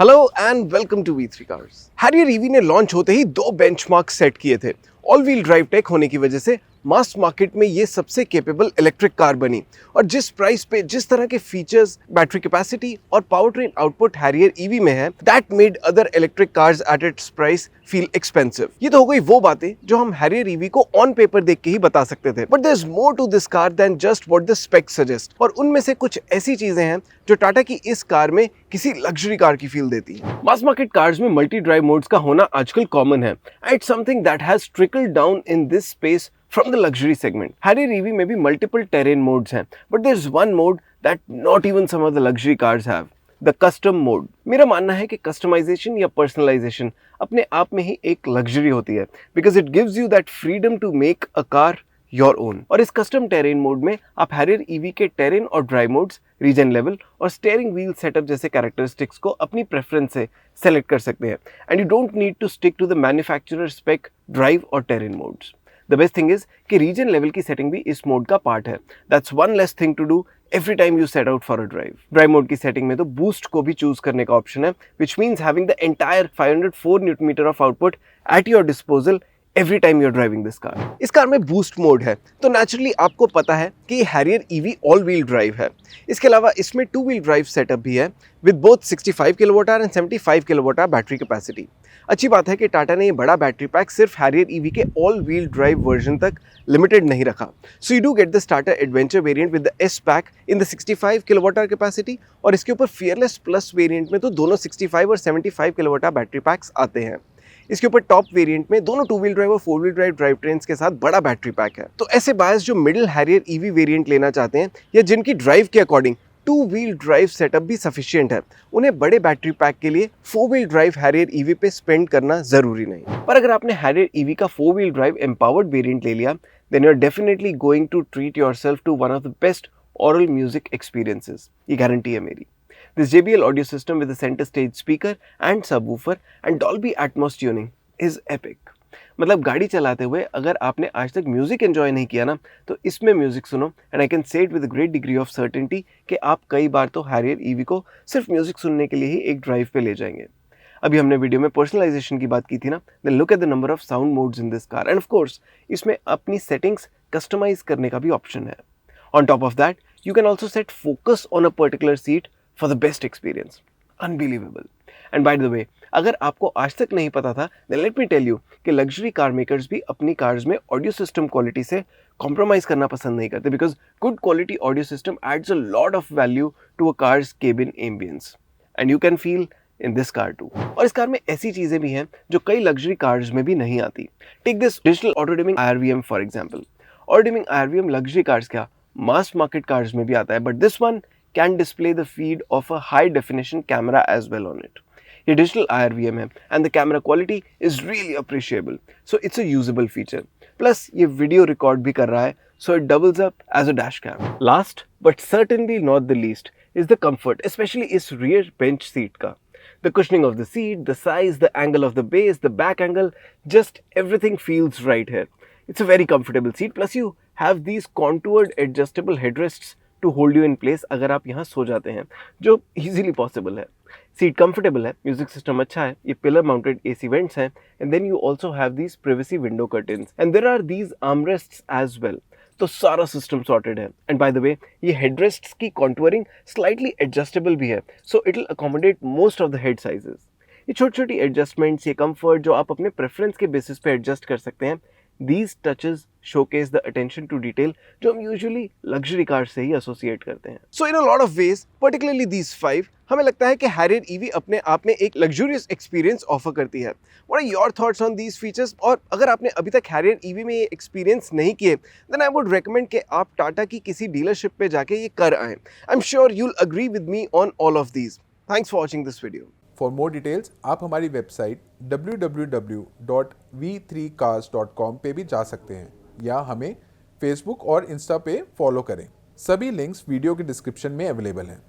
Hello and welcome to V3 cars. Harrier EV ने launch होते ही दो बेंचमार्क सेट किए थे। ऑल व्हील ड्राइव टेक होने की वजह से मास मार्केट में ये सबसे कैपेबल इलेक्ट्रिक कार बनी और जिस प्राइस पे जिस तरह के फीचर्स, बैटरी कैपेसिटी और power train output Harrier EV में है, that made other electric cars at its price feel expensive. ये तो हो गई वो बातें जो हम हैरियर ईवी को ऑन पेपर देख के ही बता सकते थे, but there is more to this car than just what the specs suggest. और उनमें से कुछ ऐसी चीजें हैं जो टाटा की इस कार में किसी लग्जरी कार की फील देती है। मास मार्केट कार्स में मल्टी ड्राइव मोड्स का होना आजकल कॉमन है। It's something that has trickled down in this space from the luxury segment. Harrier EV में भी multiple terrain modes हैं, but there's one mode that not even some of the luxury cars have. The custom mode. मेरा मानना है कि customization या personalization अपने आप में ही एक luxury होती है, because it gives you that freedom to make a car your own. और इस custom terrain mode में आप Harrier EV के terrain और drive modes, region level और steering wheel setup जैसे characteristics को अपनी preference से select कर सकते हैं, and you don't need to stick to the manufacturer spec drive और terrain modes. The best thing is कि रीजन लेवल की सेटिंग भी इस मोड का पार्ट है। That's one less thing to do every time you set out for a drive. Drive mode की setting में तो बूस्ट को भी चूज करने का ऑप्शन है, which means having the entire 504 Nm of output at your disposal every time you're driving this car. इस car में बूस्ट मोड है, तो नेचुरली आपको पता है कि ये Harrier EV all wheel drive है। इसके अलावा इसमें टू व्हील ड्राइव सेटअप भी है with both 65 kWh and 75 kWh battery capacity. अच्छी बात है कि टाटा ने ये बड़ा बैटरी पैक सिर्फ हैरियर ईवी के ऑल व्हील ड्राइव वर्जन तक लिमिटेड नहीं रखा। So you do get the starter adventure variant with the S pack in the 65 kWh capacity, और इसके ऊपर फियरलेस प्लस वेरिएंट में तो दोनों 65 और 75 kWh बैटरी पैक्स आते हैं। इसके ऊपर टॉप वेरिएंट में दोनों टू व्हील ड्राइव और four wheel drive drive trains के साथ बड़ा बैटरी पैक है। तो ऐसे बायर्स जो मिडिल हैरियर ईवी वेरिएंट लेना चाहते हैं या जिनकी ड्राइव के according two wheel drive setup भी सफिशिएंट है, उन्हें बड़े बैटरी पैक के लिए four wheel drive Harrier EV पे स्पेंड करना जरूरी नहीं। पर अगर आपने हैरियर ईवी का four wheel drive empowered variant ले लिया, then you are definitely going to treat yourself to one of the best aural music experiences. ये गारंटी है मेरी। This JBL audio system with a center stage speaker and subwoofer and Dolby Atmos tuning is epic. मतलब गाड़ी चलाते हुए अगर आपने आज तक म्यूजिक एंजॉय नहीं किया ना, तो इसमें म्यूजिक सुनो and I can say it with great degree of certainty कि आप कई बार तो हैरियर ईवी को सिर्फ म्यूजिक सुनने के लिए ही एक ड्राइव पे ले जाएंगे। अभी हमने वीडियो में पर्सनलाइजेशन की बात की थी ना, then look at the number of sound modes in this car and of course इसमें अपनी सेटिंग्स कस्टमाइज करने का भी ऑप्शन है। On top of that you can also set focus on a particular seat for the best experience. Unbelievable. And by the way, अगर आपको आज तक नहीं पता था, then let me tell you कि लग्जरी कार मेकर्स भी अपनी कार्स में ऑडियो सिस्टम क्वालिटी से कॉम्प्रोमाइज करना पसंद नहीं करते, because good quality audio system adds a lot of value to a car's cabin ambience and you can feel in this car too. और इस कार में ऐसी चीजें भी हैं जो कई लग्जरी कार्स में भी नहीं आती। Take this digital auto dimming IRVM for example. Auto dimming IRVM luxury cars क्या, मास मार्केट कार्स में भी आता है, but this one can display the feed of a high definition camera as well on it. ये digital IRVM है and the camera quality is really appreciable, so it's a usable feature. Plus ये video record भी कर रहा है, so it doubles up as a dash cam. Last but certainly not the least is the comfort, especially इस rear bench seat का. The cushioning of the seat, the size, the angle of the base, the back angle, just everything feels right here. It's a very comfortable seat. Plus you have these contoured adjustable headrests to hold you in place अगर आप यहाँ सो जाते हैं, जो easily possible है। Seat comfortable है, music system अच्छा है, ये पिलर माउंटेड AC वेंट्स हैं, and then you also have these privacy window curtains and there are these armrests as well. तो सारा सिस्टम सॉर्टेड है। एंड बाय द वे ये हेडरेस्ट्स की कॉन्टूरिंग स्लाइटली एडजस्टेबल भी है, so it will accommodate most of the head sizes. ये छोटी छोटी एडजस्टमेंट्स, ये कंफर्ट जो आप अपने प्रेफरेंस के बेसिस पे एडजस्ट कर सकते हैं, these touches showcase the attention to detail जो हम usually luxury cars से ही associate करते हैं। So in a lot of ways, particularly these 5, हमें लगता है कि Harrier EV अपने आप में एक luxurious experience offer करती है। What are your thoughts on these features? और अगर आपने अभी तक Harrier EV में ये experience नहीं किए, then I would recommend कि आप टाटा की किसी डीलरशिप पे जाके ये कर आएं। I'm sure you'll agree with me on all of these. Thanks for watching this video. For more details आप हमारी वेबसाइट www.v3cars.com पे भी जा सकते हैं या हमें फेसबुक और इंस्टा पे फॉलो करें। सभी लिंक्स वीडियो के डिस्क्रिप्शन में अवेलेबल हैं।